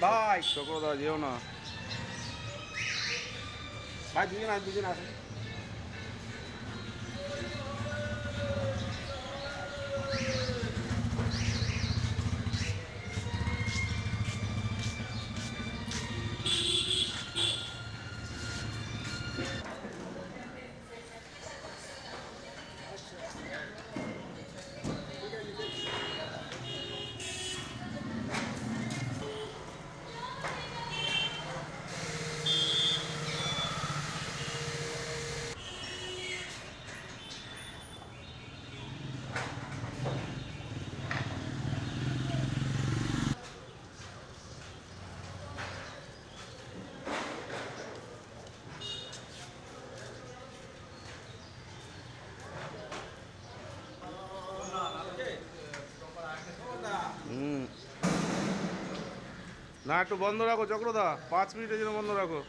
ভাই চক্রদা যেও না। ভাই দুজন আসেন। হুম, না একটু বন্ধ রাখো চক্রদা, 5 মিনিটের জন্য বন্ধ রাখো।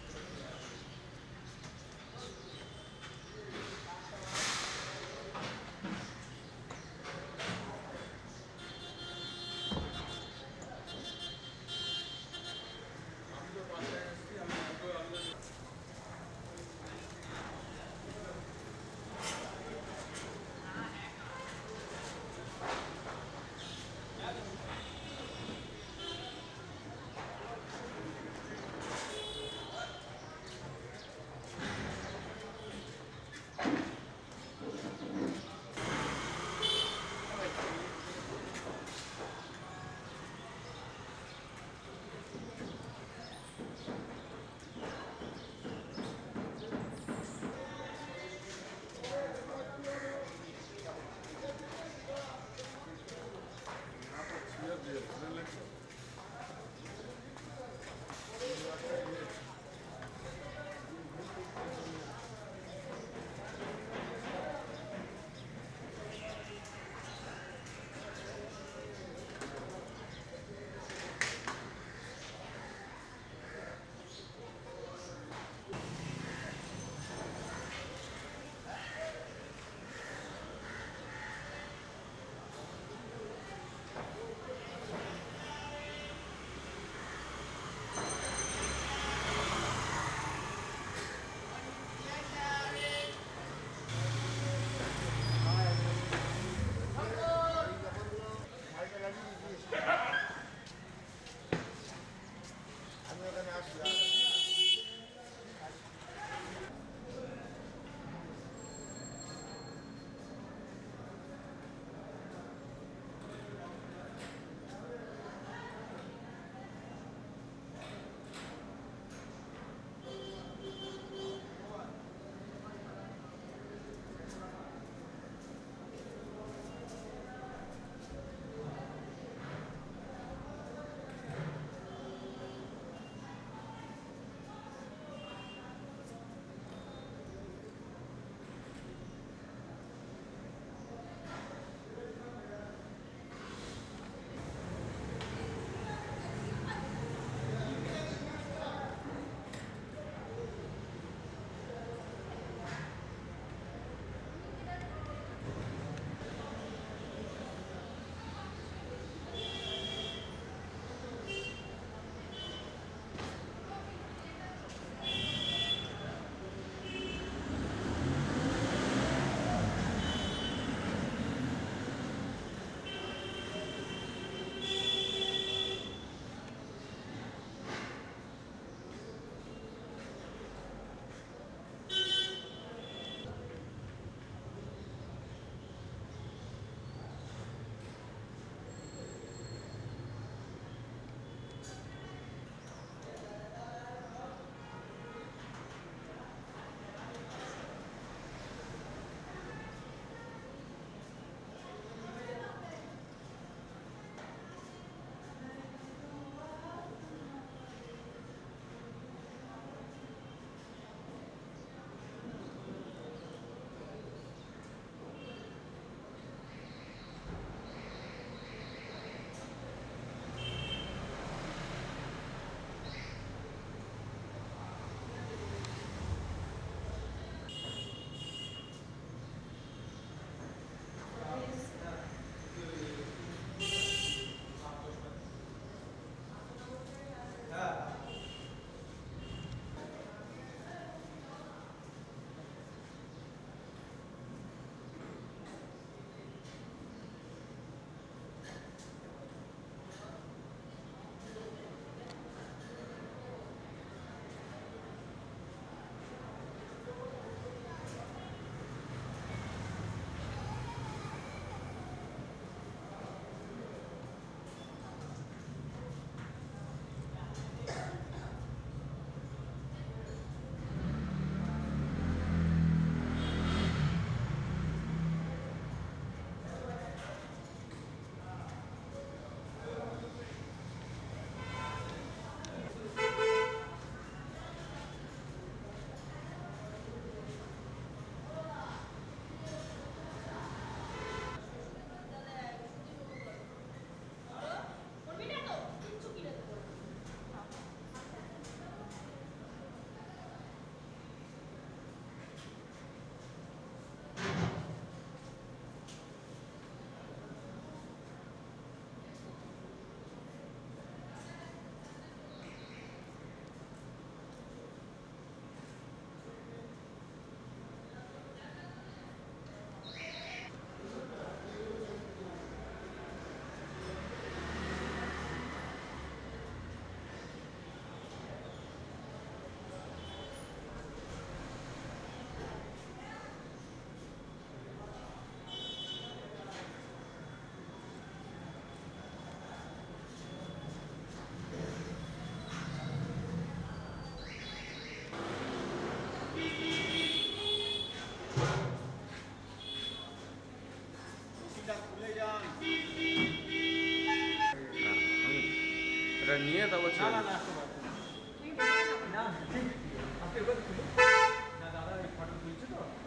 এটা নিয়ে তারপর ছেড়ে দিই।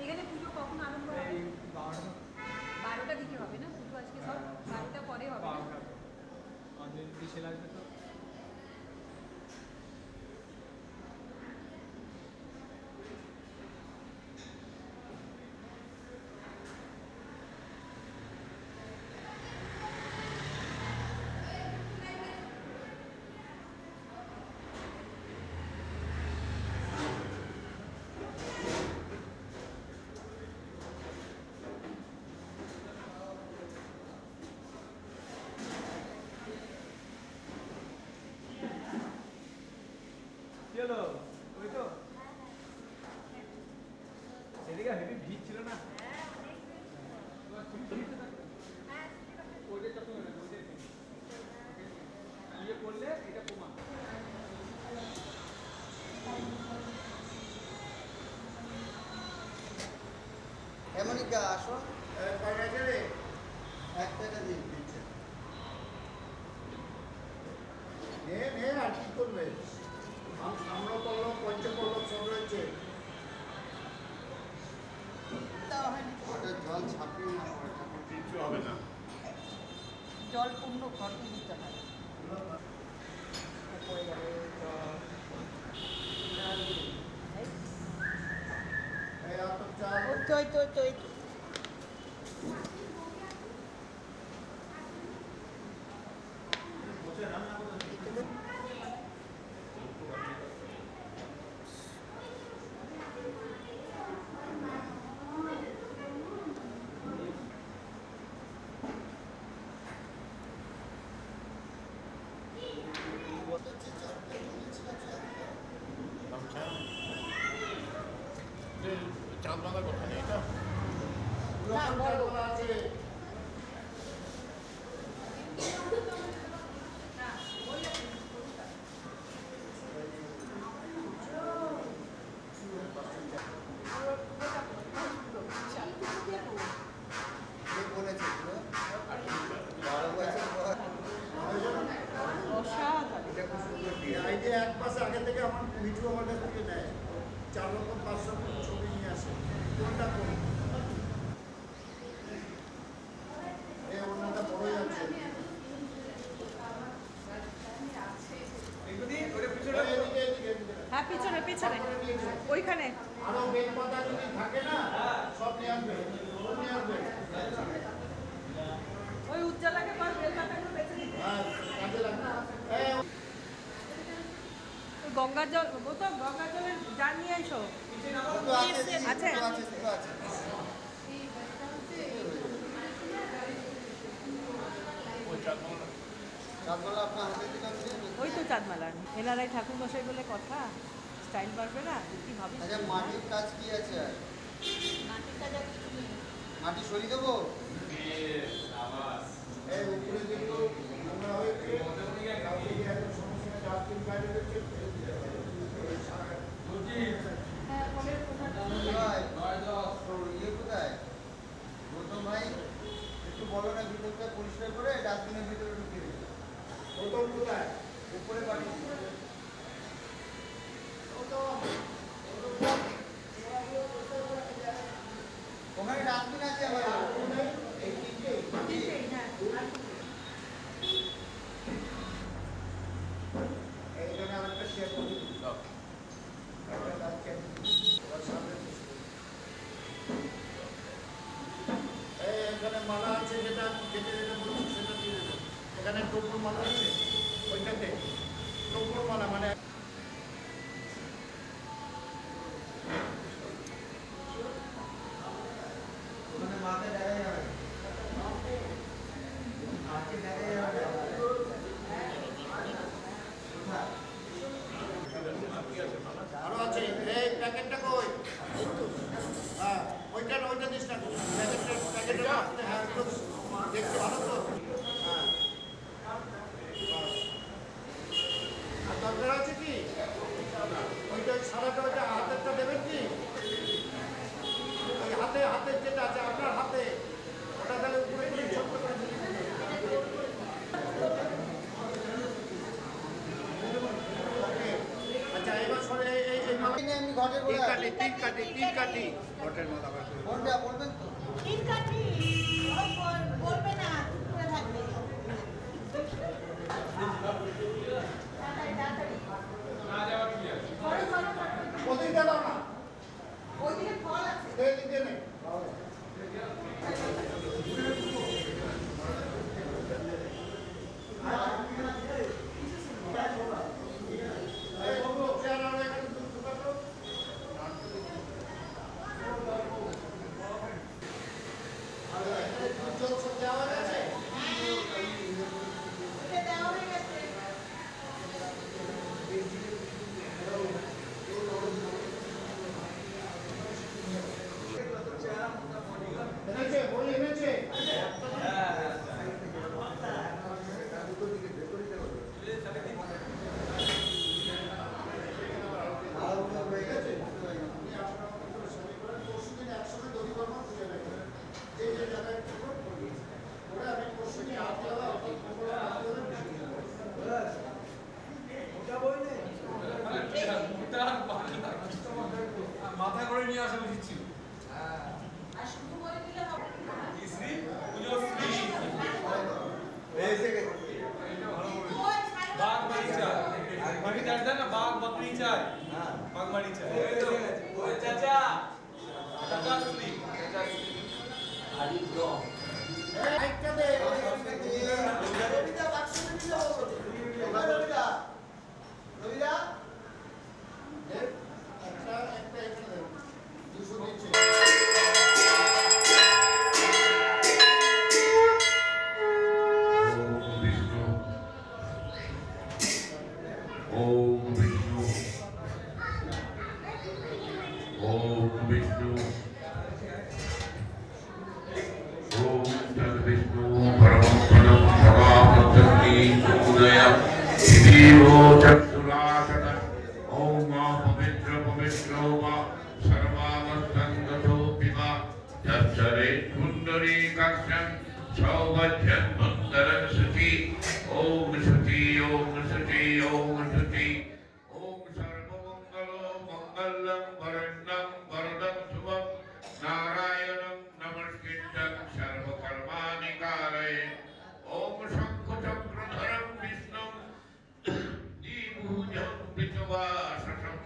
এখানে পুজো কখন আরম্ভ হবে? 12টার দিকে হবে না পুজো? আজকে সব 12টা পরে হবে না? সেদিকে হেভি ভিড় ছিল না? ইয়ে করলে এটা প্রমাণ। এমনিকা আসো কয়টা গেলে 1 টাকা দিয়ে দিচ্ছে। নে আর কি করবে? আমরা পল্লব পঞ্চপল্লব সব রয়েছে। ওটা জল ছাপিয়ে না পড়ে। কিছু হবে না। জল পূর্ণ ঘরকে দিতে হয়। পড়ে যাবে এই অত চাল তো চাঁদ বাঁধার কথা নেই এটা। না, বড়। আছে কে বলেছে এগুলো? 12 বছর পর। অসাধারণ। এটা খুব সুন্দর দিয়ে। এই যে এক মাস আগে থেকে আমার মিঠু আমার কাছ থেকে নেয় 4 লক্ষ 500 ছবি নিয়ে আসে। কোনটা কোন? এই ওনাটা বড় যাচ্ছে। এগুলি ওরে পিছনে এদিকে এদিকে এদিকে। হ্যাঁ, পিছনে পিছনে ওইখানে। আরো বেল পাতা যদি থাকে না সব নিয়ে আসবে। সব নিয়ে আসবে। ওই উজ্জ্বলাকে বল বেলপাতাগুলো বেঁচে দিতে। আর কাজে লাগবে। এই ওই গঙ্গার জল, ও তো গঙ্গার জলের জার নিয়ে এসো। দুটো আছে, দিদি, আছে? দুটো আছে, দুটো আছে। চাঁদমালা আপনার হাতে দিলাম যে। ওই তো চাঁদমালা। এনারাই ঠাকুর মশাই বলে কথা, স্টাইল বাড়বে না? কি ভাবিস? আচ্ছা, মাটির কাজ কি আছে আর? মাটি সরিয়ে দেবো? এই উপরে যেগুলো নোংরা হয়েছে, কাউকে দিয়ে একটা সমস্যা ডাস্টবিন বাইরে রয়েছে, ফেলে দিতে হবে। হ্যাঁ, ফলের প্রধান। কোথায়? তোর ইয়ে কোথায়? গৌতম ভাই, একটু বলো না ভিতরটা পরিষ্কার করে ডাস্টবিনের ভিতরে ঢুকিয়ে দিতে। বোতল কোথায়? উপরে বাড়ি। ওখানে ডাস্টবিন আছে আমার। এই তিনটে। তিনটেই, হ্যাঁ। এইখানে আরেকটা শেয়ার করে দিন। একটা গাছ কেটে দিন। ওর সামনে বসে দিন। এই এখানে মালা আছে যেটা কেটে যেটা বলছি সেটা দিয়ে দেবো। এখানে টোপর মালা আছে ওইটাতে টোপর মালা মানে ওখানে মাকে দেখা যাবে না। মাকে দেখা যাবে না। কোথায়? আরো আছে এই প্যাকেটটা কই? হ্যাঁ ওইটা দিস না প্যাকেটটা হ্যাঁ একটু দেখতে ভালো তো হ্যাঁ আর দরকার আছে কি ওইটা সারাটা ওইটা হাতেরটা দেবেন কি ওই হাতের যেটা আছে আপনার হাতে ওটা তাহলে উপরে করে ছোট্ট করে দিন। ঘাটে তিন ঘোরা কাটি তিন কাটি তিন কাটি ঘটের মাথা বার করে কোনটা বলবেন তো তিন কাঠি ওই বলবে না চুপ করে থাকবে তাড়াতাড়ি না যাওয়া কি আছে ওদিকে দাও না ওইদিকে ফল আছে এদিকে নে এই বন্ধু চেয়ার আর এখানে দুটো কাটো দুটো সব দেওয়া আছে ওকে দেওয়া হয়ে গেছে এনেছে বই এনেছে আর ওটা হয়ে গেছে পরশুদিন একসঙ্গে দধিকর্ম খুঁজে নেবেন যে যে জায়গায় ওরা আমি পরশুদিন হাত লাগা মাথা করে নিয়ে আসা উচিত ছিল আর শুধু বলে দিলে হবে না শ্রী পুজো শ্রী এসে গেছে ওই ছাড়ো বাঘ মারি চাই বাকি জানতে না বাঘ বকরি চাই হ্যাঁ বাঘ মারি চাই ওই চাচা চাচা শ্রী একটা দে রবিদা বাক্স দিলে বলো রবিদা রবিদা একটা একটা এখানে দেবো 200 দিচ্ছে ओम विष्णु ओम विष्णु ओम तद विष्णु परमं पदं समापतति उदय दिवो चक्षुरासन ओम पवित्र पवित्रो वा सर्वावस्थांगतो पिबा तच्चरे कुंडली कक्षं सौगच्छन् मन्दरं सुचि ओम सुचि ओम सुचि ओम सुचि ओम सर्वमंगलो मंगलं वरण्यं वरदं शुभं नारायणं नमस्कृतं सर्वकर्माणि कारये ओम शंखचक्रधरं विष्णुं द्विभुजं पितुवाससं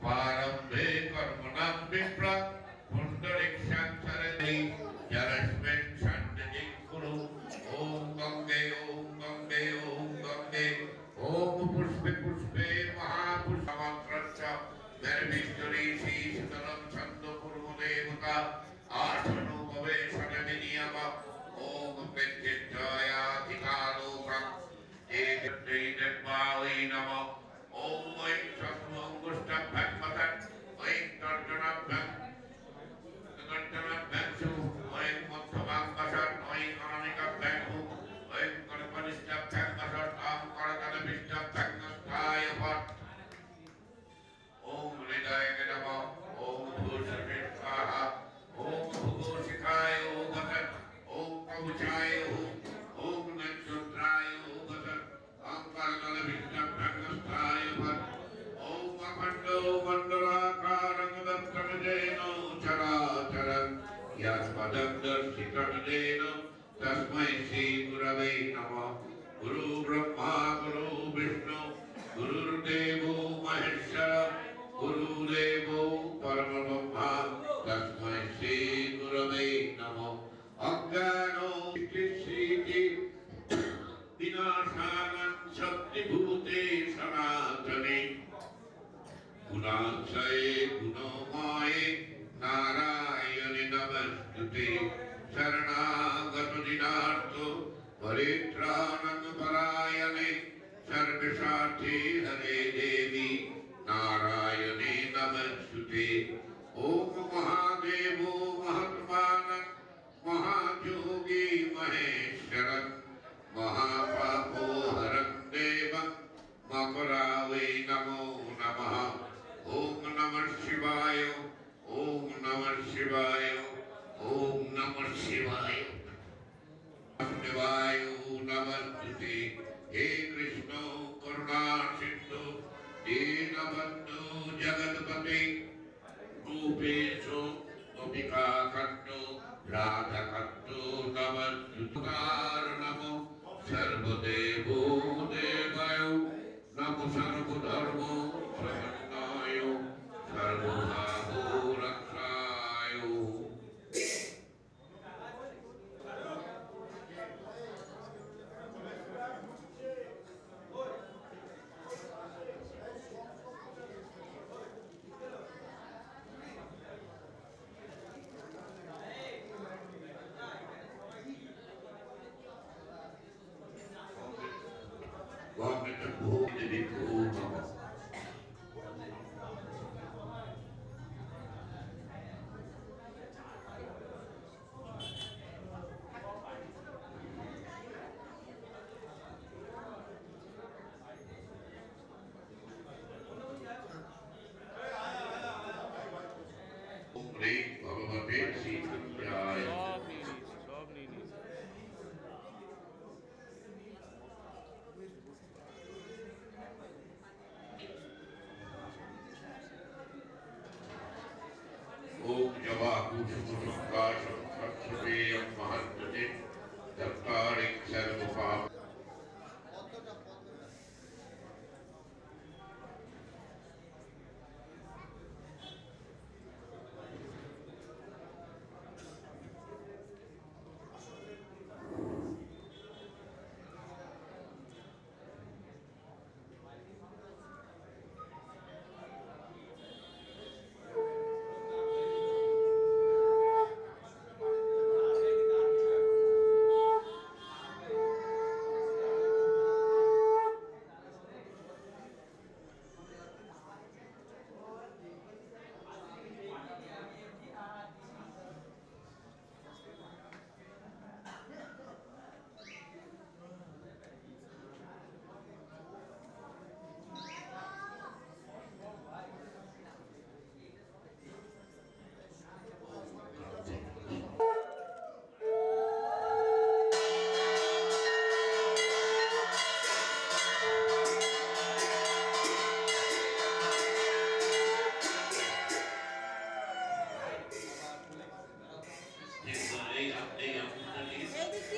पारम्भे कर्मणां विप्रा पुण्डरीक्षं सरति जलस्मिन् सन्निधिं कुरु ओम गंगे ओम पुष्पे पुष्पे महापुष्पमन्त्रश्च निर्विष्टरी शीतलं छन्दो पूर्वदेवता आसनो गवेषणविनियम ओम विद्युज्जयाधिकालोकं एतद्दैर्वावै नमः ओम ऐं शत्रुअङ्गुष्ठभ्यङ्मथन् ऐं तर्जनभ्यं गणतनभ्यंसु ऐं मध्यमाङ्गसन् ऐं अननिकभ्यङ्गु ऐं कर्मनिष्ठभ्यङ्गसन् आं करतलभिष्ठभ्यङ्गस्थाय भट् ओम हृदय नमः ओम भूषणे स्वाहा ओम भूषिकाय ओगतन् ओम कवचाय ओम नक्षत्राय ओगतन् आं करतलभिष्ठभ्यङ्गस्थाय भट् ओम अखण्डो मण्डलाकारं दत्तमजेन चराचरं यत्पदं दर्शितं येन तस्मै श्रीगुरवे नमः गुरु ब्रह्मा गुरु विष्णु गुरुर्देवो महेश्वर गुरुदेवो परमब्रह्मा तस्मै श्रीगुरवे नमः अज्ञानो विष्टिस्थिति विनाशानं शक्तिभूते सनातने गुणाक्षये गुणमये नारायणे नमस्तुते शरणागत दिनार्तो परित्राणपरायणे सर्वसार्थी हरे देवी नारायणे नमस्तुते ओम महादेवो महात्मानं महायोगी महेश्वरं महापापो हरं देवं मकरावै नमो नमः ओम नमः शिवाय ओम नमः शिवाय ओम नमः शिवाय देवाय नमस्ते हे कृष्ण करुणा सिंधु গোপিকাকান্ত রাধাকান্ত নমস্কার নমো সর্বদেব দেবায় নমো সর্বধর্ম সমন্বয় সর্বভাব রক্ষায়। ভগবতে শ্রীচন্দ্রায় সব নিয়ে নিয়েছি। ओम जवा कुसुमसंकाशं सत्सवेयं महत्वते दत्तारिं सर्वपाप।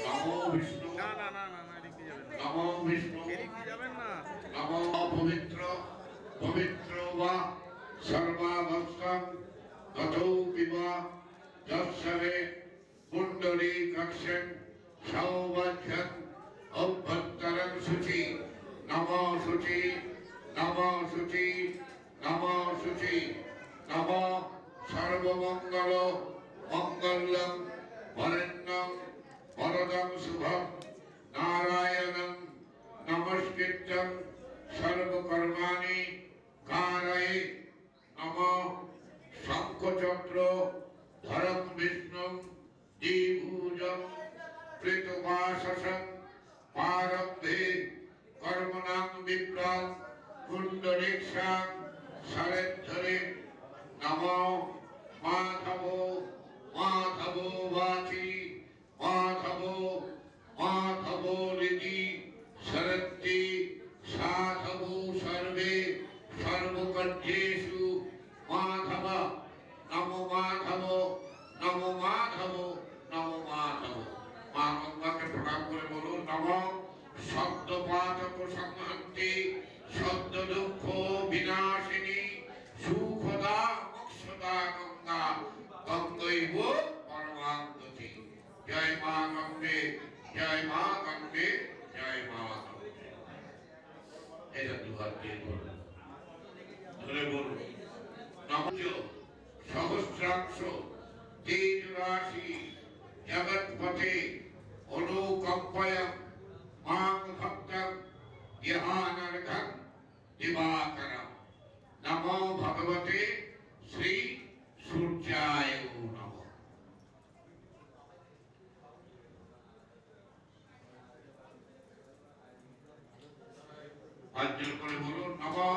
नमो विष्णु না না না না না এদিকে যাবেন না, नमो विष्णु এদিকে যাবেন না। नमो पवित्र पवित्र वा सर्वावस्थं ततो विवा दर्शने कुंडली कक्षं सौवध्यं अभ्यन्तरं शुचि नमो शुचि नमो शुचि नमो शुचि नमो सर्वमंगल मंगलं वरेण्यं वरदं शुभं नारायणं नमस्कृत्यं सर्वकर्माणि कारये नमो शंखचक्र धरं विष्णुं द्विभुजं कृतवाससं पारब्धे कर्मणां विप्रां कुंडलीक्षां शरद्धरे नमो माधवो माधवो वाची माधवो माधवो लिदि शरद्दि साधवो सर्वे सर्वकर्तेषु माधव नमो माधवो नमो माधवो नमो माधवो। মা গঙ্গাকে প্রণাম করে বলুন নমো শব্দপাতক সংহন্তি শব্দ দুঃখ বিনাশিনী সুখদা মোক্ষদা গঙ্গা গঙ্গৈব পরমাং গতি। জয় মা গঙ্গে জয় মা গঙ্গে জয় মা গঙ্গে। এটা দুহাত দিয়ে বলুন ধরে বলুন নমঃ সহস্রাংশ তেজ রাশি जगत्पते अनुकंपयं मां भक्तं ध्यानर्घं दिवाकरं नमो भगवते श्री सूर्याय नमः। अर्जुन को बोलो नमो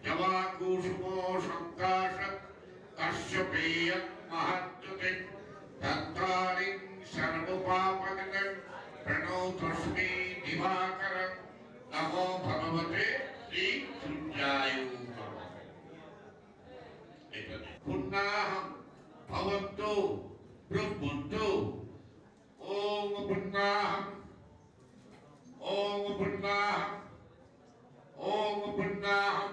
जवा कुसुम संकाशक कश्यपेय महत्वते दत्तारिं सर्वपापगतं प्रणतोऽस्मि दिवाकरं नमो भगवते श्री सूर्याय नमः। पुन्नाहं भवतो পুণ্যাহম ওম পুণ্যাহম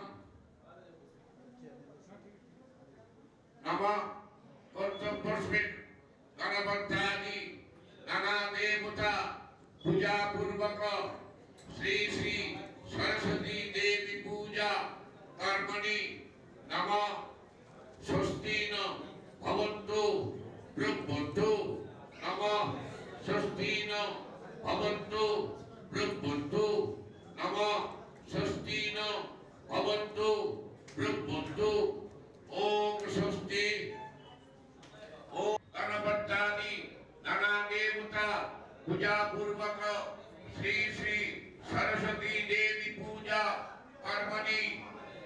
নমঃ কর্তব্যস্মিন গণবদ্ধানি নানা দেবতা পূজা পূর্বক শ্রী শ্রী সরস্বতী দেবী পূজা কর্মণি নমঃ স্বস্তি ন ভবন্তু ব্রহ্মন্তু নমঃ স্বস্তি ন ভবন্তু ব্রহ্মন্তু নমঃ স্বস্তি ন ভবন্তু ব্রহ্মন্তু ওম স্বস্তি ওম গণপত্যানি নানা দেবতা পূজা পূর্বক শ্রী শ্রী সরস্বতী দেবী পূজা কর্মণি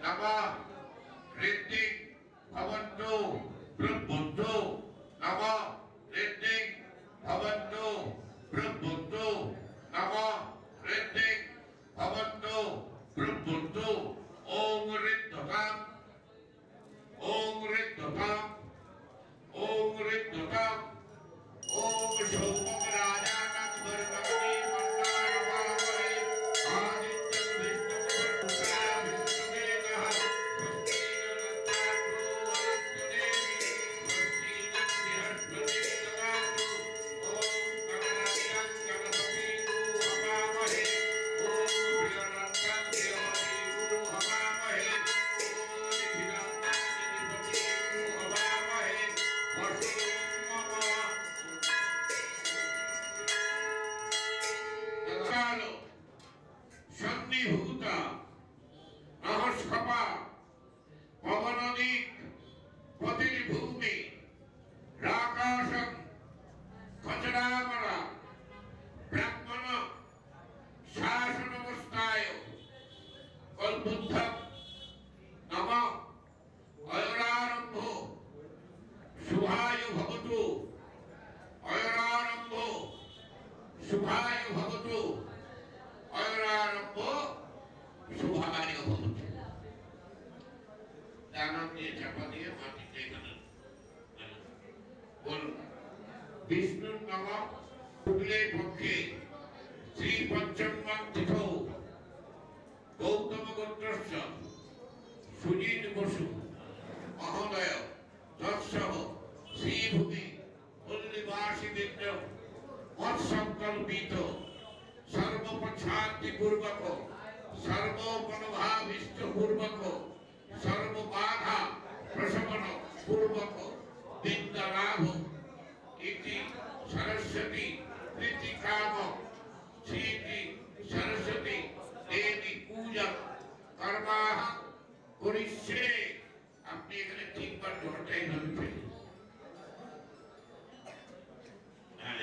নমঃ ঋদ্ধি ভবন্তু ব্রহ্মন্তু নমঃ ঋদ্ধি ভবন্তু ব্রহ্মন্তু নমঃ ঋদ্ধি ভবন্তু ব্রহ্মন্তু ওম ঋদ্ধতাম ওম ঋদ্ধতাম ওম ঋদ্ধতাম ওম সৌমং রাজানং বর্ণমণি মন্দারমামহে আদিত্যং বিষ্ণুং বিষ্ণুদেবः স্বস্তিনো দত্তাতো আদিত্যদেবী স্বস্তিনো বৃহস্পতি দদাতু ওম গণনাথং গণপতিং হবামহে ওম বৃহন্নং দেবতীং হবামহে ওম নিধিনন্দং নিধিপতিং হবামহে বর্ষং মম কালো সন্নিভূতা নহস্কপা পবনদিক পতির্ভূমি রাকাশং খচরামরা ব্রাহ্মণ শাসনবস্থায় কল্পুদ্ধম নমঃ অয়রারম্ভ শুভায় ভবতু অয়রারম্ভ শুভায় ভবতু অয়রারম্ভ শুভায় ভবতু দানা দিয়ে চাপা দিয়ে মাটিতে এখানে বলুন বিষ্ণুর নাম শুক্লের পক্ষে শ্রী পঞ্চম তিথৌ গৌতম গোত্রস্য সুজিত বসু মহোদয় তৎসহ শ্রীভূমি পল্লীবাসীবৃন্দ মৎসংকল্পিত সর্বপক্ষান্তি পূর্বক সর্বমনোভাবিষ্ট পূর্বক সর্ববাধা প্রশমন পূর্বক বিদ্যা লাভ ইতি সরস্বতী প্রীতি কাম শ্রী সরস্বতী দেবী পূজা কর্মাহ করিষ্যে। আপনি এখানে তিনবার জোরটাই ধরবেন।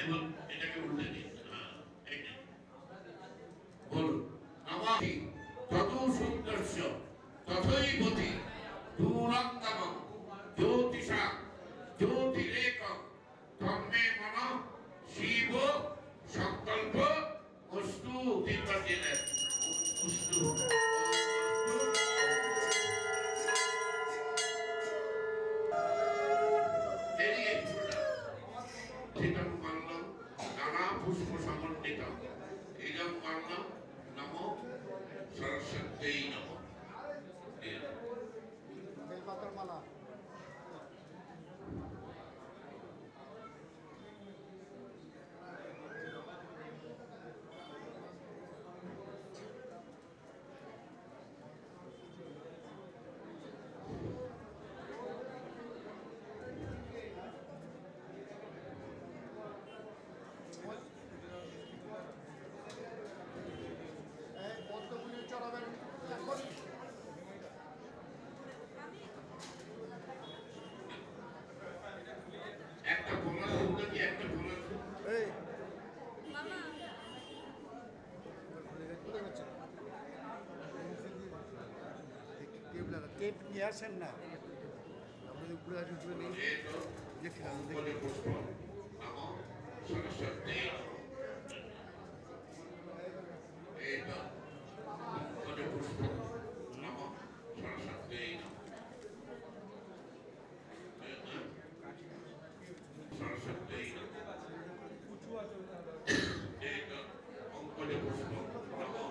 এবং এটাকে উল্টে দিন। বলুন আমাকে তদু সুন্দর্য তথৈবতি দূরন্তম জ্যোতিষা জ্যোতিরেক তন্মে মন শিব সংকল্প অস্তু। তিনবার দিলেন অস্তু নানা পুষ্প সমন্বিত ইদম মানলাম নমো সরস্বত্যৈ নমঃ। বেলপাতার মালা পদ্মগুলি চড়াবেন এখন। একটা বোনাস উঠে কি একটা বোনাস এই মামা টেপ নিয়ে আসেন না, আমাদের উপরে আসে উপরে নেই এই তো দেখছিলাম বলে পুষ্প নমো সরস্বত্যৈ এই তো বলে পুষ্প নমো সরস্বত্যৈ সরস্বত্যৈ এই তো অঙ্কলে পুষ্প নমো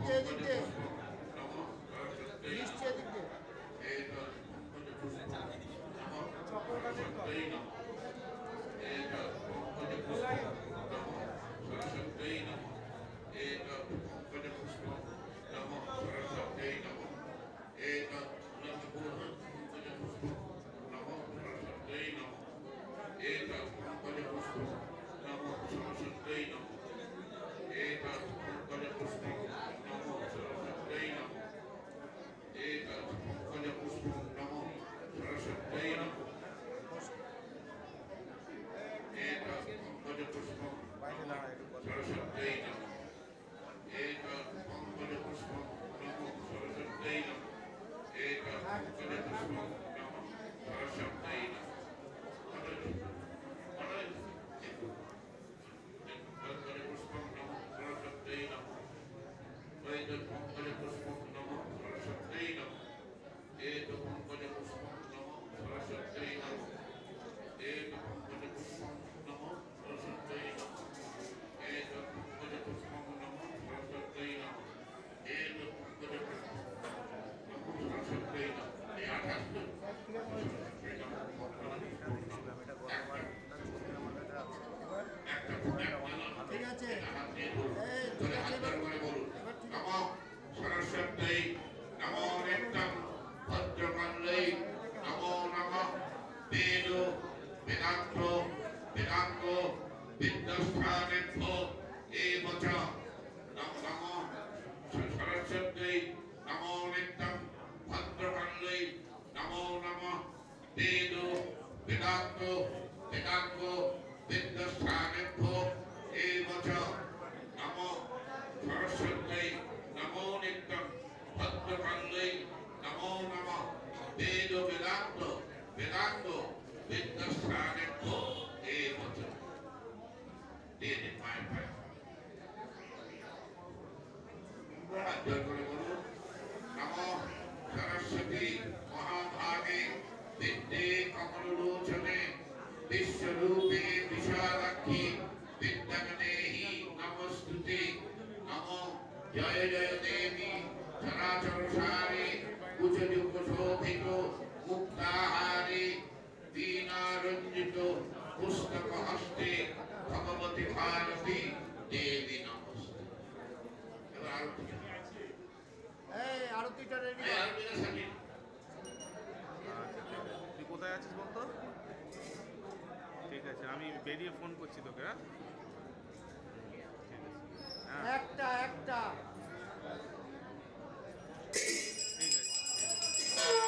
দিয়ে এদিক দিয়ে নিশ্চয় এদিক দিয়ে ঠিক আছে নমো সরস্বতী নমো নিত্যং ভদ্রকাল্যৈ নমো নমঃ বেদ বেদান্ত বেদাঙ্গ বিদ্যাস্থানেভ্যো এব চ নমো সরস্বতী নমো নিত্যং ভদ্রকাল্যৈ নমো নমঃ বেদ বেদান্ত বেদাঙ্গ বিদ্যাস্থানেভ্যো এব চ নমো সরস্বতী নমো নিত্যং ভদ্রকাল্যৈ নমো নমঃ বেদ বেদান্ত বেদাঙ্গ বিদ্যাস্থানেভ্যো এব চ দিয়ে দিন মায়ের পায়ে জয় করে বলুন নমো সরস্বতী মহাভাগে বিদ্যে কমলোচনে বিশ্বরূপে বিশালাক্ষী বিদ্যাগণেহি নমস্তুতে নমো জয় জয় দেবী চরাচর সারে কুচযুগ শোভিত মুক্তাহারে বীণারঞ্জিত পুস্তক হস্তে ভগবতী ভারতী দেবী নমস্তে। এবার আরতি এই আরতিটা রেডি আরতিটা সাজিয়ে তুই কোথায় আছিস বলতো? ঠিক আছে, আমি বেরিয়ে ফোন করছি তোকে। হ্যাঁ ঠিক আছে। হ্যাঁ একটা একটা ঠিক আছে। নমো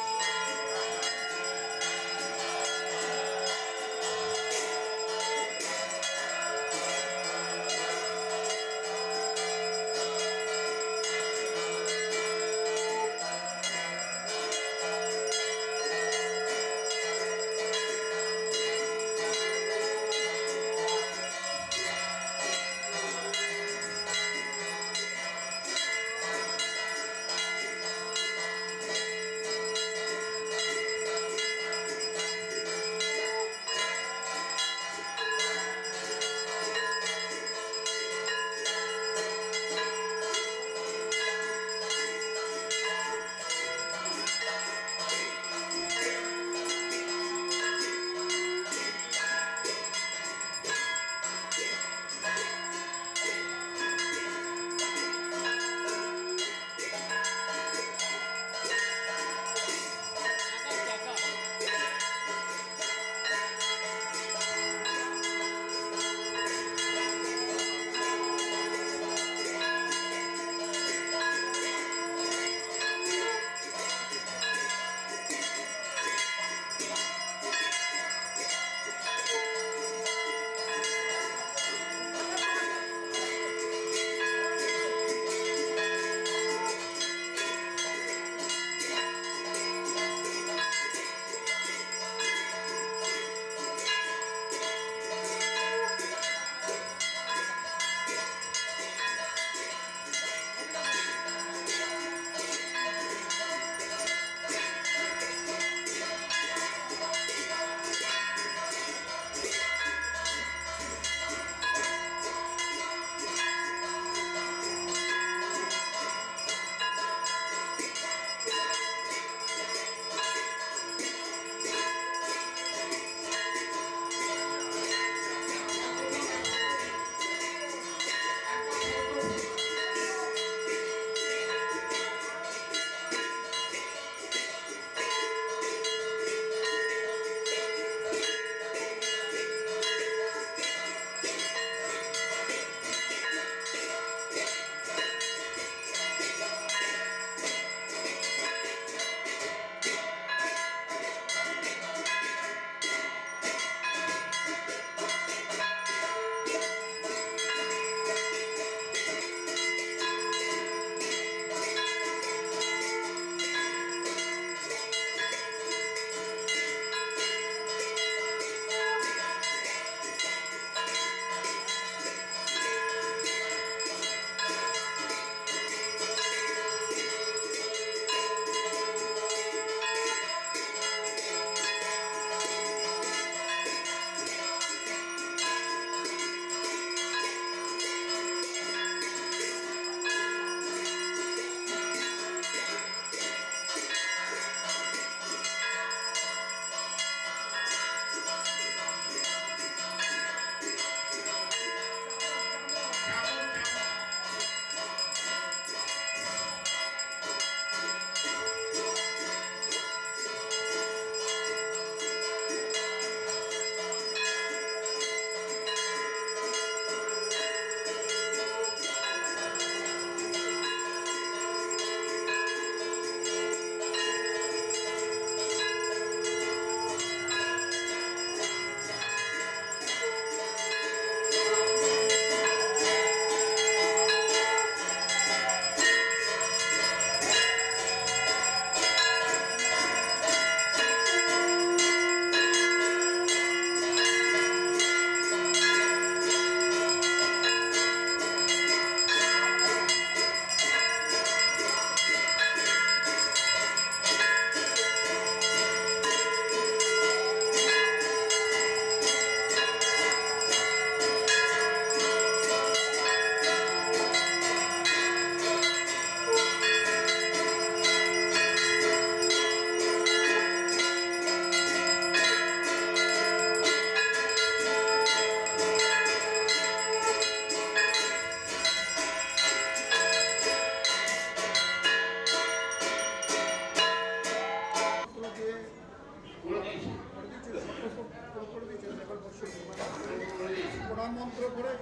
করে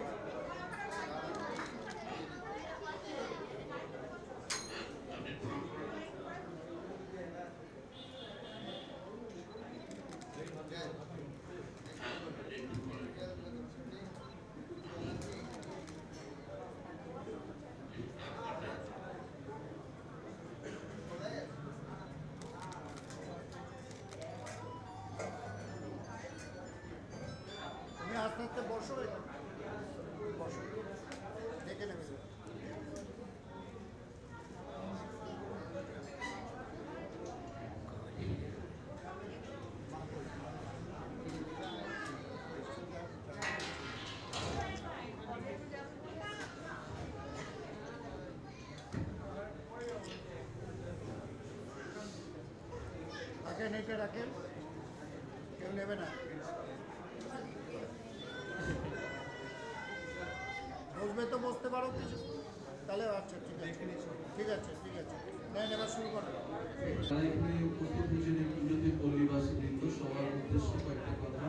তুমি আস্তে আস্তে বসো বসো দেখে নেবে রাখেন এটা রাখেন কেউ নেবে না বসবে তো বসতে পারো কিছু তাহলে আচ্ছা ঠিক আছে ঠিক আছে ঠিক আছে নেন এবার শুরু করো পুজোতে পল্লীবাসীবৃন্দ সবার উদ্দেশ্যে কয়েকটা কথা।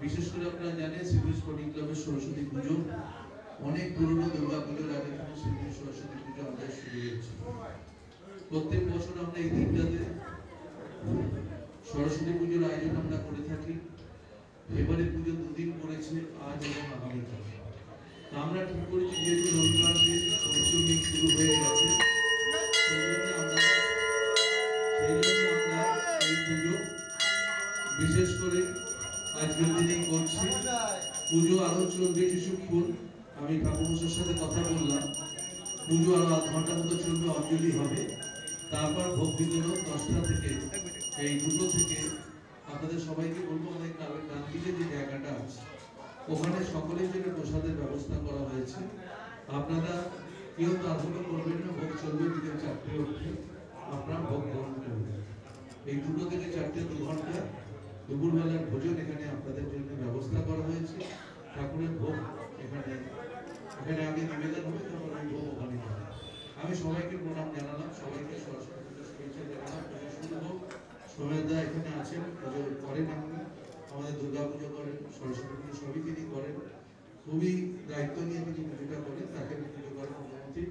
বিশেষ করে আপনারা জানেন সিভিল স্পোর্টিং ক্লাবের সরস্বতী পুজো অনেক পুরনো দুর্গা পুজোর আগে থেকে সিভিল সরস্বতী পুজো আমাদের শুরু হয়েছে। প্রত্যেক বছর আমরা এই দিনটাতে সরস্বতী পুজোর আয়োজন আমরা করে থাকি। এবারে পুজো দুদিন পড়েছে, আজ এবং আগামীকাল। আমরা ঠিক করেছি যেহেতু রবিবার দিন পঞ্চমী শুরু হয়ে গেছে, সেই জন্য আমরা এই পুজো বিশেষ করে আজকের দিনেই করছি। পুজো আরো চলবে কিছুক্ষণ। আমি ঠাকুরমশাইয়ের সাথে কথা বললাম, পুজো আরো আধ ঘন্টার মতো চলবে, অঞ্জলি হবে, তারপর ভোগ বিতরণ 10টা থেকে এই 2টো থেকে আপনাদের সবাইকে বলবো আমাদের ক্লাবের ডান দিকে যে জায়গাটা আছে ওখানে সকলের জন্য প্রসাদের ব্যবস্থা করা হয়েছে। আপনারা কেউ তাড়াহুড়ো করবেন না, ভোগ চলবে বিকেল 4টে অবধি, আপনারা ভোগ গ্রহণ করবেন। এই 2টো থেকে 4টে 2 ঘন্টা দুপুরবেলার ভোজন এখানে আপনাদের জন্য ব্যবস্থা করা হয়েছে। ঠাকুরের ভোগ এখানে আগে নিবেদন হবে, তারপর ওই ভোগ ওখানে হবে। আমি সবাইকে প্রণাম জানালাম, সবাইকে সরস্বতী পুজোর শুভেচ্ছা জানালাম। পুজো শুরু হোক। সোমেনদা এখানে আছেন, পুজো করেন, আপনি আমাদের দুর্গা পুজো করেন, সরস্বতী পুজো সবই তিনি করেন, খুবই দায়িত্ব নিয়ে তিনি পুজোটা করেন, তাকে পুজো করার অনুমতি।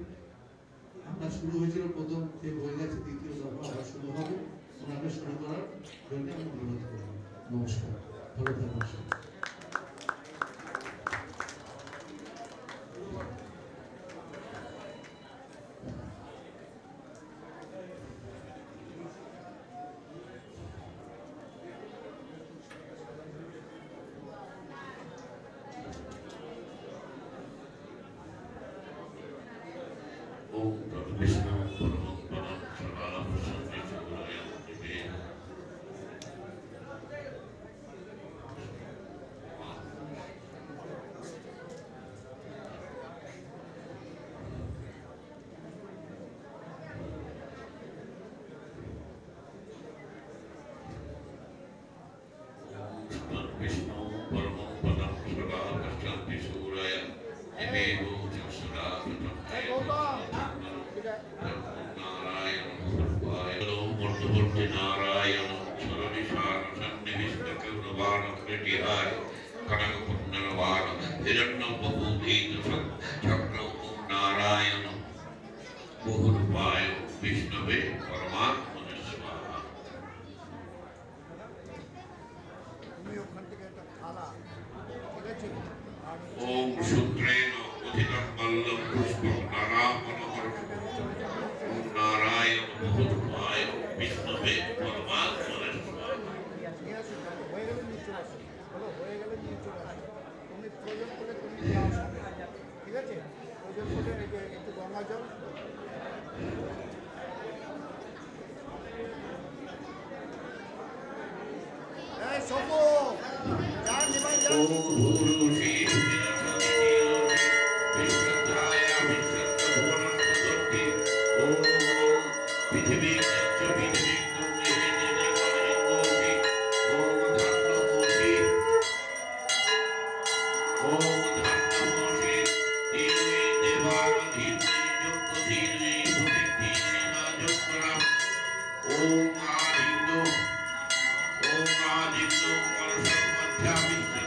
আপনার শুরু হয়েছিল, প্রথম যে হয়ে গেছে, দ্বিতীয় দফা আবার শুরু হবে। ওনাকে শুরু করার জন্য আমি অনুরোধ করব। নমস্কার, ভালো থাকুন। ओम विष्णु परमं परम सदा प्रसन्न शिवाय नमः। विष्णु परमं पदं सदा प्रसन्न शिवाय देवो सदा नारायण मूर्ति नारायण सरनिशान सन्निविष्ट करुणवान कृतिहाय कनक कुंडलवान हिरण्यबहुधीत चक्र नारायण बहुरूपाय विष्णवे परमात्मने स्वाहा। তুমি ওখান থেকে একটা থালা ঠিক আছে আর ओम शूद्रेण उदितं वल्लभ पुष्पं नारायण ओम नारायण बहुरूपाय विष्णवे परमात्मने स्वाहा। নিয়ে আসো, হয়ে গেলে নিয়ে চলে আসো, বলো হয়ে গেলে নিয়ে চলে আসো। তুমি প্রয়োজন করলে তুমি নিয়ে আসো, ঠিক আছে? প্রয়োজন করলে এই যে একটু গঙ্গা জল এই সবু যান নিবাই যান। ओम भूरुषि विष्णुधाय विष्णुभुवनस्पति ओम पृथिवी च पृथिवी ओम धन्नमोषि धीरे देवान धीरे युक्त धीरे भूमि धीरे नाजुकराम ओम Aditya Parshuram मध्यामिष्टि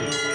Om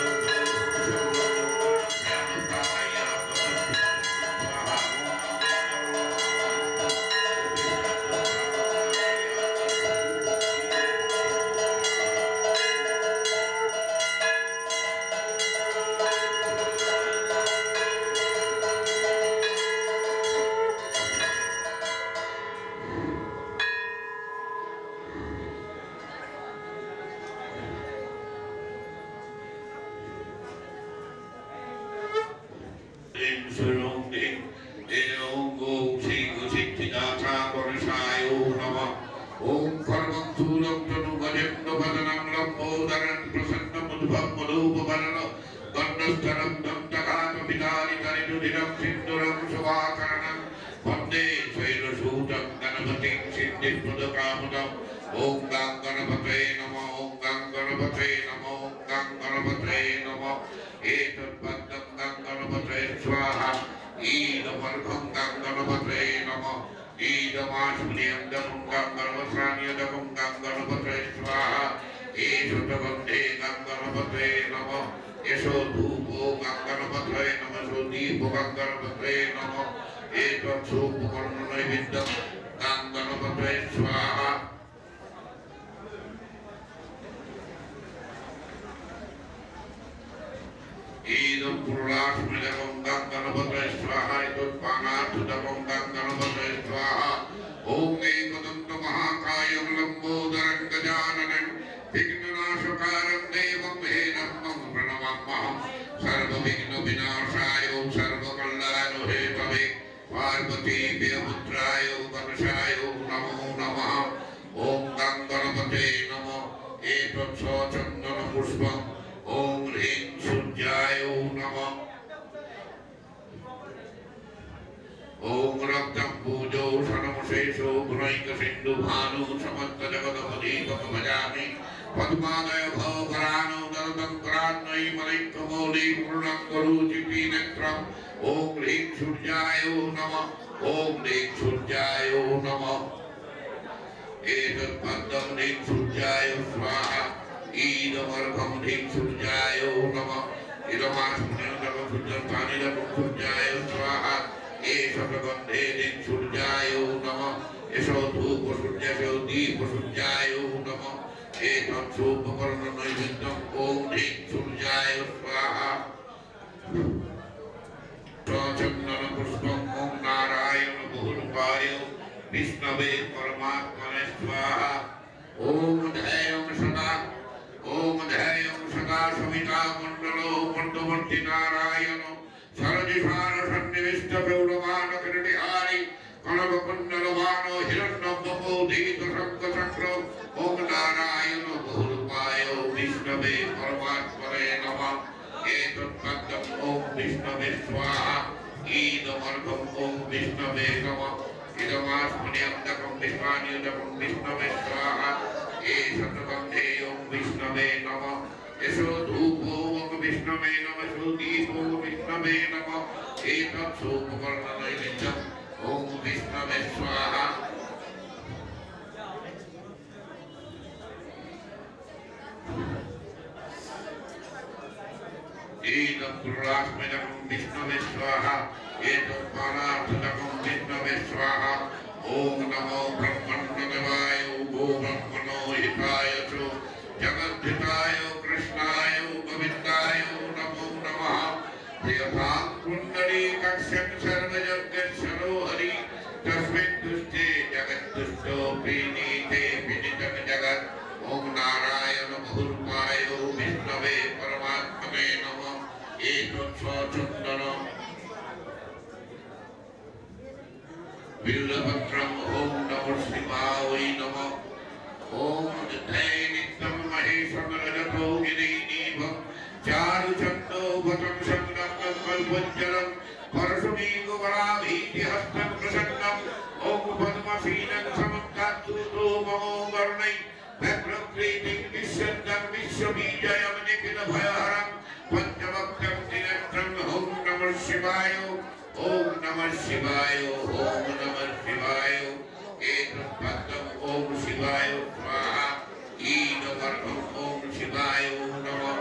Shivayo Namo.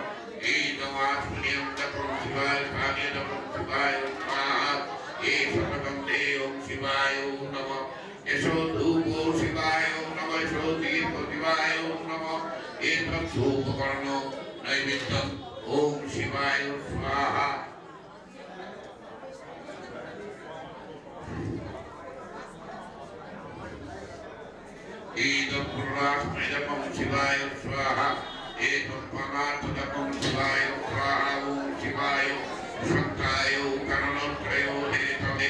शिवाय स्वामी नमः शिवाय स्वाहा ईश्वरगंधे ओम शिवाय नमः यशो धूपो शिवाय नमः यशो दीपो शिवाय नमः एतत् धूपकर्णो नैवेद्यम् ओम शिवाय स्वाहा एतत् पुरुषास्मैदकं शिवाय स्वाहा एतत् परार्थकं शिवाय स्वाहा ओम शिवाय शक्ताय करणत्रयो हेतवे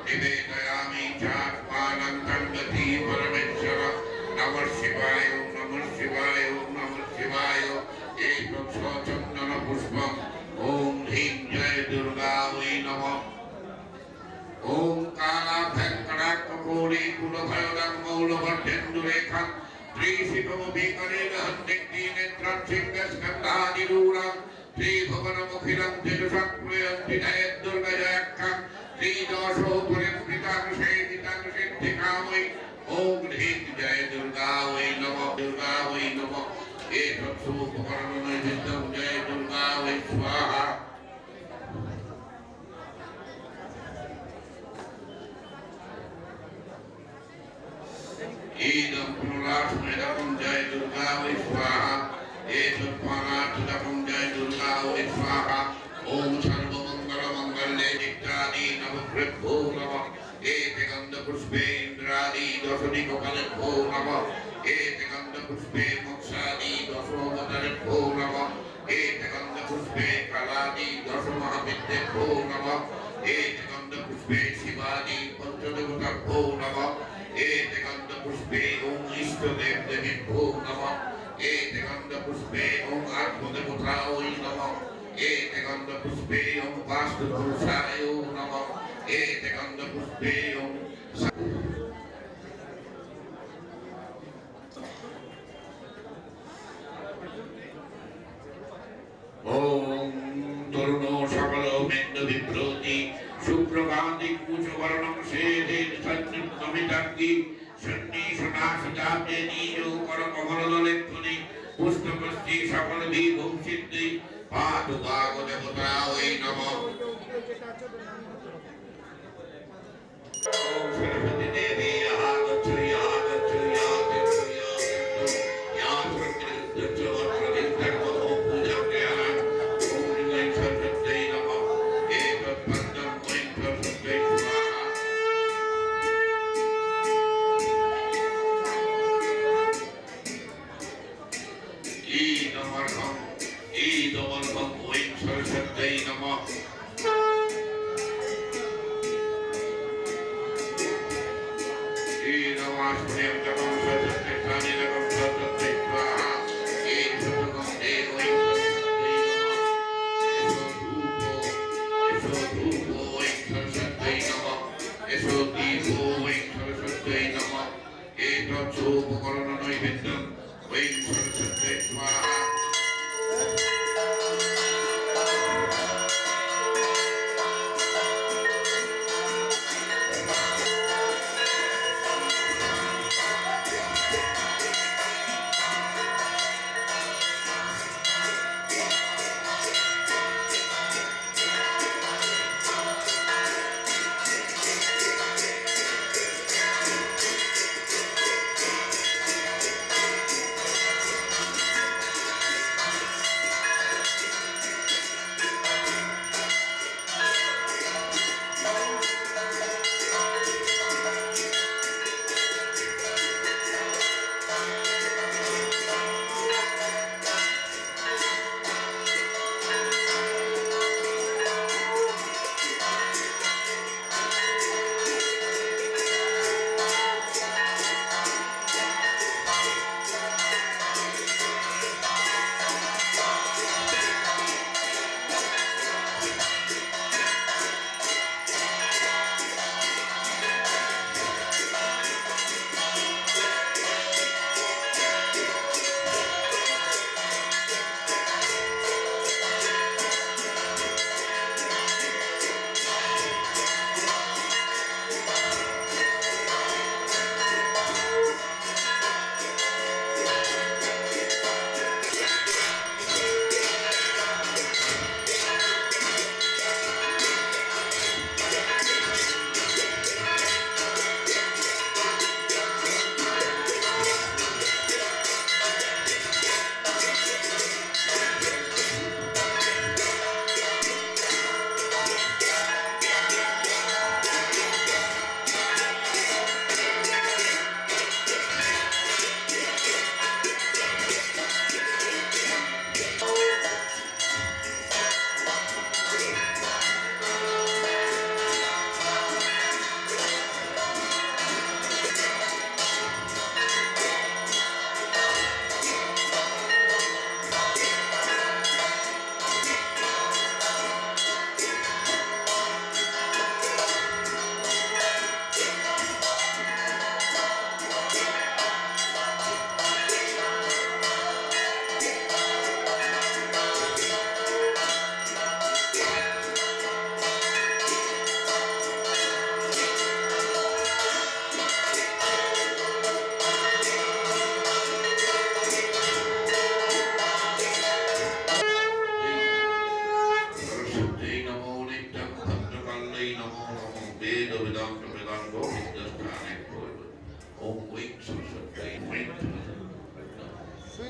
निवेदयामि चात्मानं तन्मति परमेश्वर नमः शिवाय नमः शिवाय नमः शिवाय एतत् स्वचन्दन पुष्पम् ओम ह्रीं जय दुर्गा वै नमः ओम काला भयंकराकोरी कुलभयदं मौलवर्धेन्दुरेखं त्रिशिखोभिकरेण हन्ति नेत्रं सिंहस्कन्धादिरूढं त्रिभुवनमुखिलं तेजसक्रियन्ति जयदुर्गजयक्षं त्रिदोषो परिवृतं शेतितं सिद्धिकामयि ओम ह्रीं जय दुर्गा वै नमः दुर्गा वै नमः एतत् शुभकर्मनिमित्तं जय दुर्गा वै स्वाहा ईदं पुरुषास्मैदकं जय दुर्गा वै स्वाहा एतत् परार्थकं जय दुर्गा वै स्वाहा ओम सर्वमङ्गलमङ्गल्ये नित्यादि नवग्रभो नमः एते गन्धपुष्पे इन्द्रादि दशनिककल्पो नमः एते गन्धपुष्पे मोक्षादि दशोपतरेभ्यो नमः एते गन्धपुष्पे कलादि दशमहाविद्येभ्यो नमः एते गन्धपुष्पे शिवादि पञ्चदेवताभ्यो नमः एते गन्धपुष्पे ओम इष्टदेवदेवेभ्यो नमः एते गन्धपुष्पे ओम आत्मदेवताय नमः एते गन्धपुष्पे ओम वास्तुपुरुषाय नमः एते गन्धपुष्पे ओम ओम तरुणो सकलो मेन्दु विप्रोति सुप्रभाति कुचवर्णं शेधेन सन्निधमितांगि सन्नि सनासजाब्जे नीयो करकमलदलेत्थुनि पुष्पपस्ति सकल विभुं सिद्धि पादुकागदेवतायै नमः ओम सरस्वती देवी आगच्छ आगच्छ आगच्छ या सर्वत्र पूजयामि ओम ह्रीं सरस्वत्यै नमः एतत् पद्मं ह्रीं सरस्वत्यै स्वाहा ईदमर्हं ह्रीं सरस्वत्यै नमः ईदमास्मयं जपं सरस्वत्यै सानिलकं सरस्वत्यै स्वाहा एतत्सुखं देवै सरस्वत्यै नमः यशो धूपो वै सरस्वत्यै नमः यशो दीपो वै सरस्वत्यै नमः एतत् शुभकरणनैवेद्यं वै सरस्वत्यै स्वाहा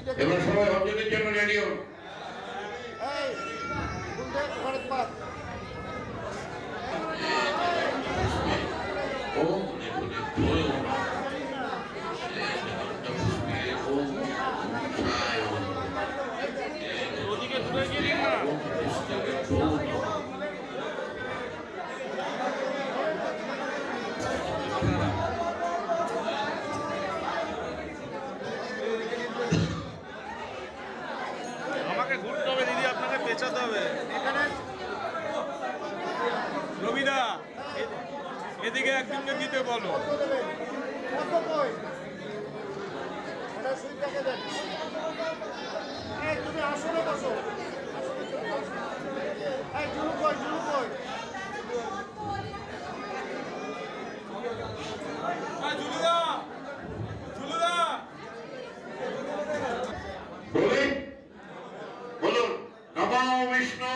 এবার সবাই অঞ্জলির জন্য রেডি হন। এই বুঝতে ভারত পাত ওম ওদিকে দূরে গিয়ে দিন না। আমাকে ঘুরতে হবে দিদি, আপনাকে পেঁচাতে হবে। এখানে রবিদা এদিকে একজনকে দিতে বলো। কত দেবেন? কত কই? এটা সুইটাকে দেন। এই তুমি আসলে বসো। এই জুলু কই, জুলু কই? ঝুলুদা ঝুলুদা বলুন বলুন নমো বিষ্ণু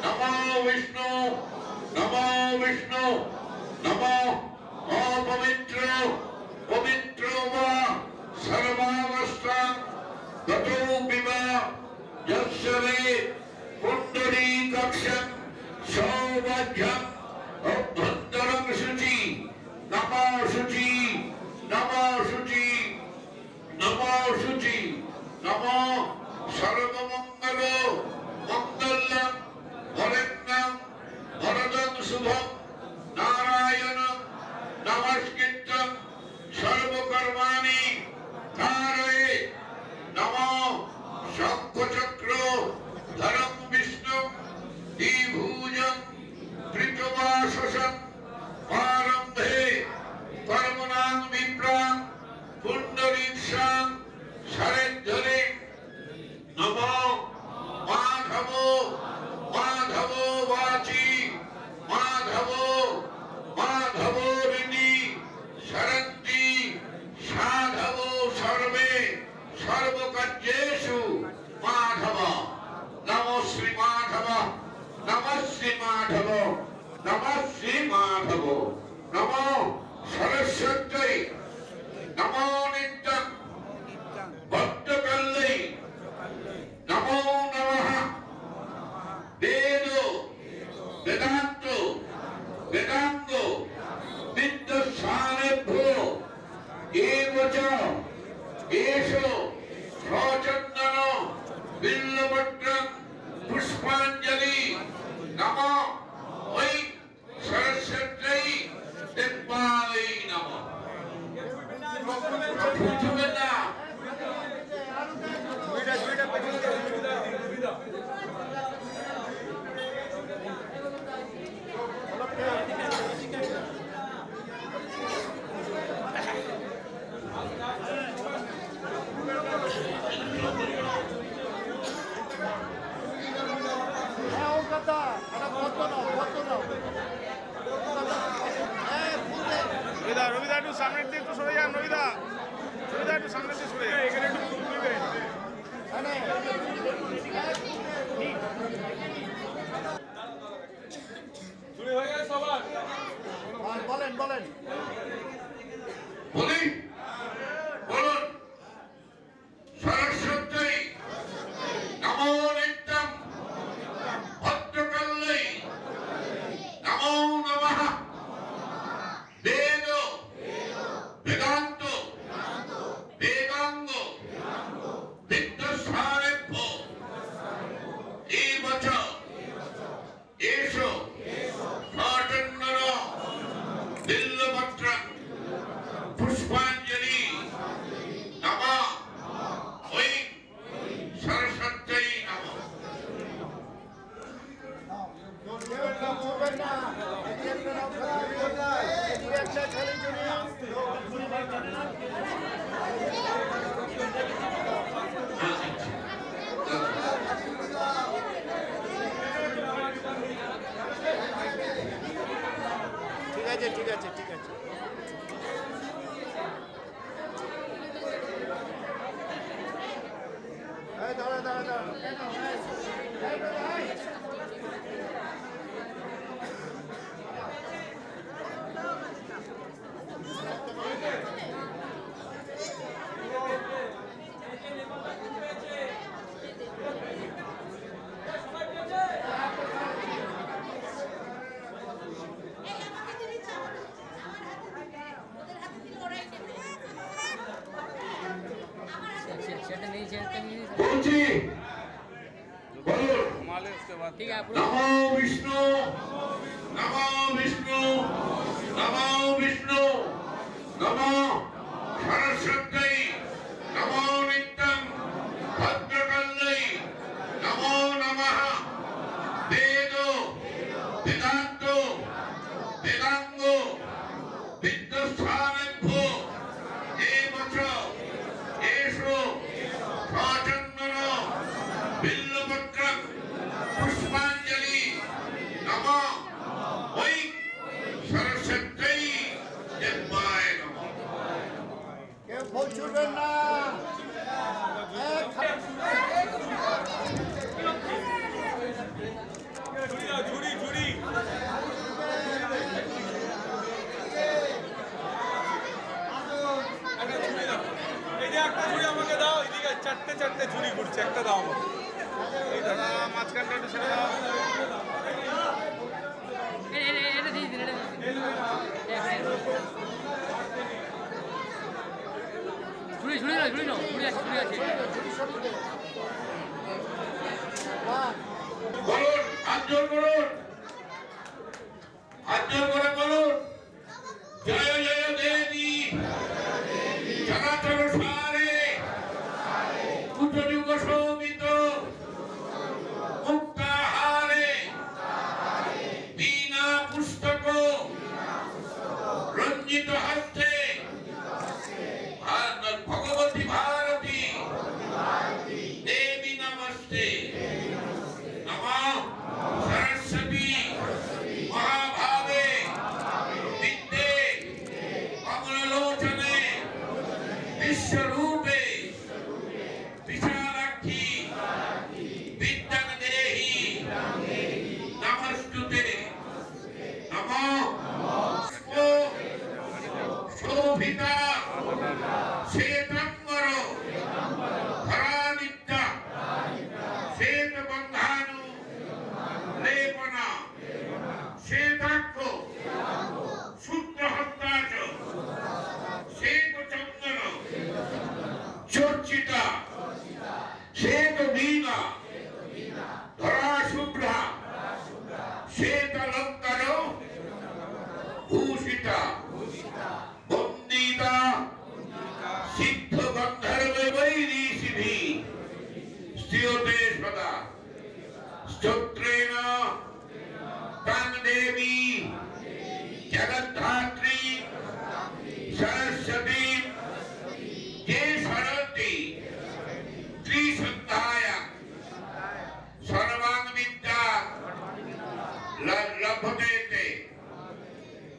নমো বিষ্ণু নমো বিষ্ণু নমো অপবিত্র পবিত্র বা সর্বাবস্থাং গতো বিবা যস্যরে কুণ্ডলী কক্ষং সৌভাগ্যং অভ্যন্তরং শুচি নমো শুচি নমো শুচি নমো শুচি নমো সর্বমঙ্গল মঙ্গলং বরেণ্যং বরদং শুভং নারায়ণং নমস্কৃত্যং সর্বকর্মাণি কারয়ে নমো শঙ্খচক্র ধরং বিষ্ণু দ্বিভুজং পৃথুবাসসং আরম্ভে কর্মণাং বিপ্রাং পুণ্ডরীক্ষাং শরেদ্ধরে নমো মাধব মাধব বাচি মাধব মাধব ঋণী শরন্তি সাধব সর্বে সর্বকার্যেষু মাধব নমো শ্রী মাধব নমঃ শ্রী মাধব নমঃ শ্রী মাধব নমো সরস্বত্যৈ নমো নিত্যং ভক্তকল্যৈ নমো নমঃ বেদ বেদান্ত বেদাঙ্গ বিদ্যস্থানেভ্যো এব চ এষ সচন্দন বিল্লপত্রং পুষ্পাঞ্জলি নমঃ ওই সরস্বত্যৈ দেবায় নমঃ। বুঝবেন না? হ্যাঁ ও কথা এটা কত নাও কত নাও হ্যাঁ বুঝতে রবিদা রবিদা একটু সামনের দিকে একটু সরে যান। রবিদা রবিদা একটু সামনের দিকে সরে যান। এখানে একটু তুলবে। চুরি হয়ে গেছে সবার বলেন বলেন বলি বলুন সরস্বত্যৈ নমো নিত্যং ভক্তকল্যৈ নমো নমঃ বেদ বেদান্ত বেদাঙ্গ বিদ্যস্থানেভ্যো এব চ এষ সচন্দন বিল্লপত্রং পুষ্পাঞ্জলি নমঃ ওই সরস্বত্যৈ নমঃ। করবেন না একটা খেলে বলছি বলুন घुमा ले उसके बाद ठीक है आप नमो विष्णु नमो विष्णु नमो विष्णु नमो सरस्वती नमो नित्यं भद्रकाल्यै नमो नमः वेदो वेदान्तो वेदांगो विद्यस्थानेभ्यो एवच एषो सचन्दन बिल्वपत्रं पुष्पाञ्जलि नमो वै सरस्वत्यै देवाय नमः। কেউ ভুল ছুটবেন না। ঝুড়ি ঝুড়ি একটা ঝুড়ি দাও, এই যে একটা ঝুড়ি আমাকে দাও, এদিকে চারটে চারটে ঝুড়ি ঘুরছে, একটা দাও আমাকে। এই দাদা মাঝখানটা একটু ছেড়ে দাও। এটা দিয়ে দিন ঝুড়ি আছে ঝুড়ি আছে বলুন হাত জোর করুন, হাত জোর করে বলুন জয় জয় দেবী চরাচর সারে কুটযুগ শোভিত মুক্তাহারে বীণা পুস্তক রঞ্জিত হস্তে ভগবতী ভারতী দেবী নমস্তে नमः सरस्वती महाभागे विद्ये कमललोचने विश्वरूपे विशालाक्षी विद्यां देहि नमस्तुते नमो शोभिता श्वेतांबर धरानित्य श्वेत बंधानु लेपना श्वेताक्ष शुद्ध हस्ताच श्वेत चंदन चर्चिता श्वेत वीणा धरा शुभ्रा श्वेत अलंकार भूषिता वंदिता सिद्ध गंधर्व वैरीषिभिः स्थियते सदा स्तोत्रेण तां देवी जगद्धात्री सरस्वती ये सरति त्रिसन्ध्याय सर्वां विद्या लभते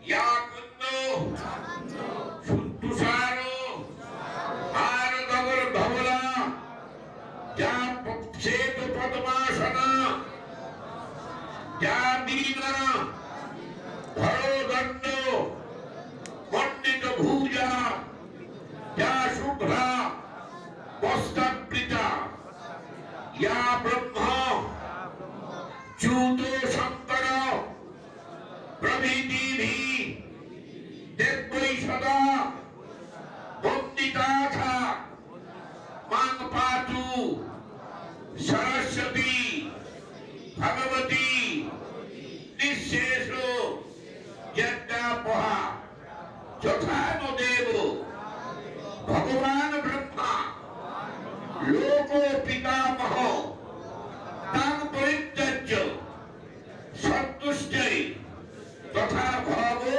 या कुन्दो तुषारो हारदगर धवला या श्वेत पद्मासना या वीणा धरोदंड पंडित भूजा या शुभ्रा वस्त्रावृता या ब्रह्मा च्युतो शंकर प्रभृति भी देवै सदा वंदिता था मांग पातु सरस्वती भगवती निःशेषो यज्ञापहा यथानो देवो भगवान ब्रह्मा लोको पितामहो तां परित्यज्य सन्तुष्टै तथा भवो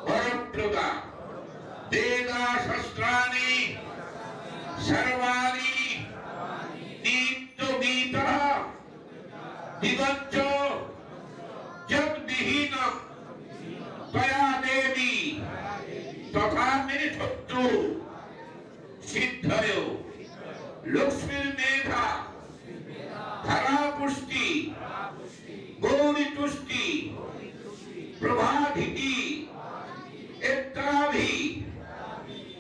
वरप्रदा वेदा शस्त्राणि सर्वाणि नित्यगीता दिगंच जगद्विहीनं त्वया देवी तथा निरुद्धो सिद्धयो लक्ष्मीर्मेधा धरापुष्टि गौरीतुष्टि प्रभाधिति एत्राभि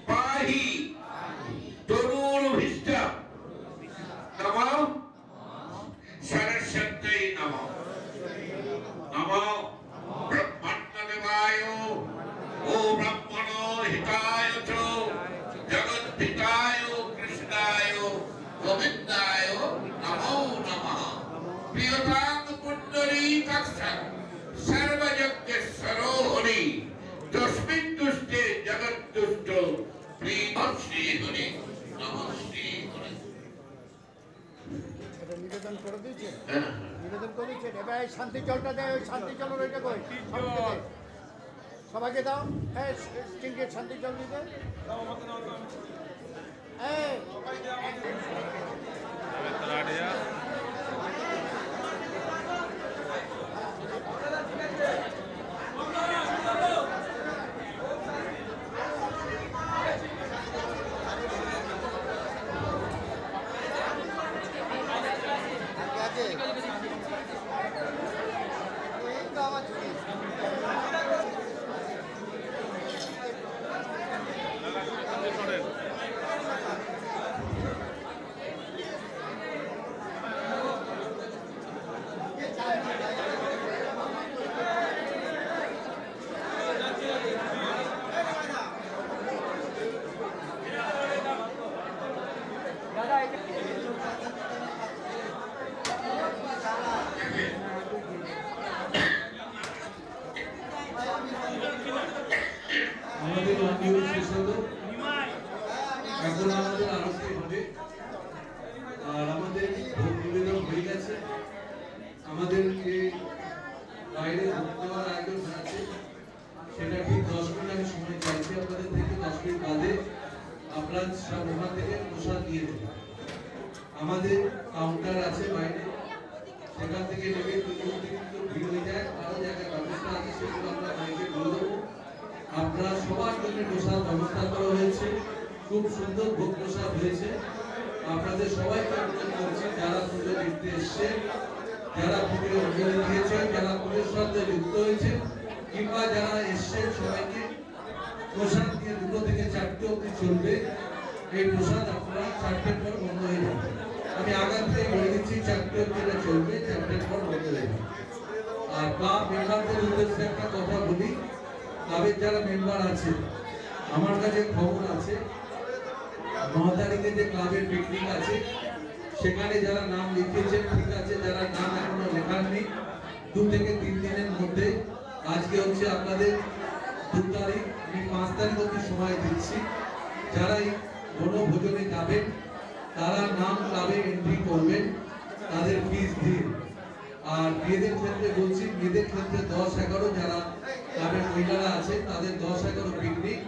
पाहि तरुणभिष्ट नमः सरस्वत्यै नमः नमः ब्रह्मण्यदेवाय ओ ब्रह्मणो हिताय च जगद्धिताय कृष्णाय শ্রী শ্রী হরি নমঃ শ্রী হরি। এটা নিবেদন করে দিয়েছে, নিবেদন করে দিয়েছে। এবার এই শান্তি জলটা দেয়, ওই শান্তি জলের ওইটা কই সবাইকে দাও। হ্যাঁ, স্টিলকে শান্তি জল দিতে। আমাদের অঞ্জলি শেষ হলো, এখন আমাদের আরতি হবে আর আমাদের ভোগ নিবেদন হয়ে গেছে। আমাদেরকে বাইরে ভোগ দেওয়ার আয়োজন আছে, সেটা ঠিক 10 মিনিট আমি সময় চাইছি আপনাদের থেকে। 10 মিনিট বাদে আপনারা সব ওখান থেকে প্রসাদ দিয়ে দেবেন। আমাদের কাউন্টার আছে বাইরে, সেখান থেকে নেবে। যদি ভিড় হয়ে যায়, আরো জায়গায় ব্যবস্থা আছে, সেগুলো আমরা বাইরে বলে দেবো। আপনারা সবার জন্য প্রসাদ ব্যবস্থা করা হয়েছে, খুব সুন্দর ভোগ প্রসাদ হয়েছে। আপনাদের সবাইকে অনুরোধ করছি, যারা পুজো দেখতে এসছে, যারা পুজোর অঞ্জলি দিয়েছেন, যারা পুজোর সাথে যুক্ত হয়েছে, কিংবা যারা এসছেন, সবাইকে প্রসাদ দিয়ে 2 থেকে 4টে অবধি চলবে। এই প্রসাদ আপনারা 4টের পর বন্ধ হয়ে যাবে। আমি আগাম থেকে বলে দিচ্ছি, 4টে অবধি এটা চলবে, 4টের পর বন্ধ হয়ে যাবে। আর ক্লাব মেম্বারদের উদ্দেশ্যে একটা কথা বলি, ক্লাবের যারা মেম্বার আছে, আমার কাছে খবর আছে 9 তারিখে যে ক্লাবের পিকনিক আছে, সেখানে যারা নাম লিখেছেন ঠিক আছে, যারা নাম এখনো লেখার নেই 2 থেকে 3 দিনের মধ্যে, আজকে হচ্ছে আপনাদের 2 তারিখ, আমি 5 তারিখ অবধি সময় দিচ্ছি। যারা এই বনভোজনে যাবেন তারা নাম ক্লাবে এন্ট্রি করবেন, তাদের ফিস দিয়ে। আর মেয়েদের ক্ষেত্রে বলছি, মেয়েদের ক্ষেত্রে 10-11 যারা ক্লাবের মহিলারা আছে, তাদের 10-11 পিকনিক,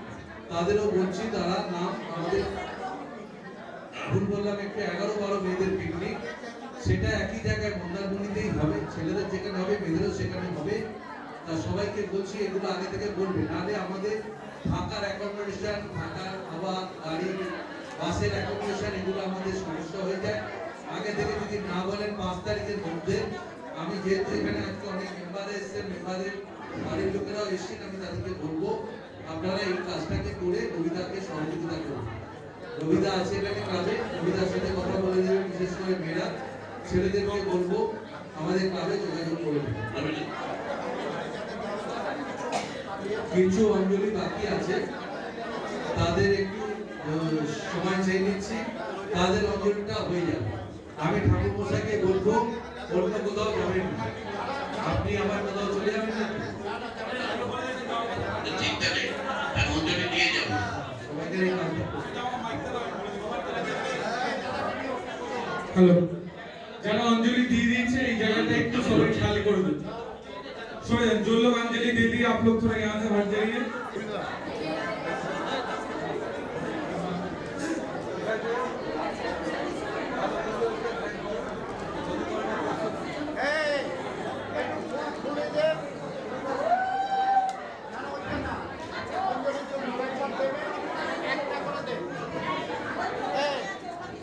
তাদেরও বলছি তারা নাম, আমাদের ভুল বললাম একটু, 11-12 মেয়েদের পিকনিক, সেটা একই জায়গায় মন্দারমণিতেই হবে। ছেলেদের যেখানে হবে, মেয়েদেরও সেখানে হবে। তা সবাইকে বলছি এগুলো আগে থেকে বলবে, নাহলে আমাদের থাকার অ্যাকোমোডেশন, থাকার খাবার, গাড়ি, বাসের অ্যাকোমোডেশন, এগুলো আমাদের সমস্যা হয়ে যায়। আগে থেকে যদি না বলেন 5 তারিখের মধ্যে, আমি যেহেতু এখানে আজকে অনেক মেম্বার এসেছে, মেম্বারের বাড়ির লোকেরাও এসেছেন, আমি তাদেরকে বলবো আপনারা এই কাজটাকে করে রবিদাকে সহযোগিতা করুন। রবিদা আছে এখানে ক্লাবে, রবিদার সাথে কথা বলে দেবেন, বিশেষ করে মেয়েরা, ছেলেদেরকে বলবো আমাদের ক্লাবে যোগাযোগ করে দেবেন। কিছু অঞ্জলি বাকি আছে, তাদের একটু সময় চেয়ে নিচ্ছি, তাদের অঞ্জলিটা হয়ে যাবে। আমি ঠাকুর মশাইকে বলবো অন্য কোথাও যাবেন না, আপনি আমার কোথাও চলে যাবেন না, চিন্তা নেই, আমি অঞ্জলি দিয়ে যাবো। সবাইকে এই কাজটা হ্যালো, যারা অঞ্জলি দিয়ে দিয়েছে এই জায়গাটা একটু সবাই খালি করে দিন। सो जो लोग अंजलि दे दी, आप लोग थोड़ा यहाँ से हट जाइए।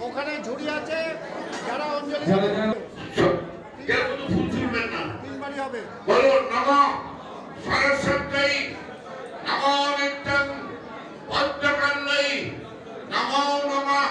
ওখানে ঝুড়ি আছে, যারা অঞ্জলি ফুল ছুড়বেন না, তিনবারই হবে। বলো নমঃ সরস্বত্যৈ, নমো নিত্যং ভদ্রকাল্যৈ, নমো নমঃ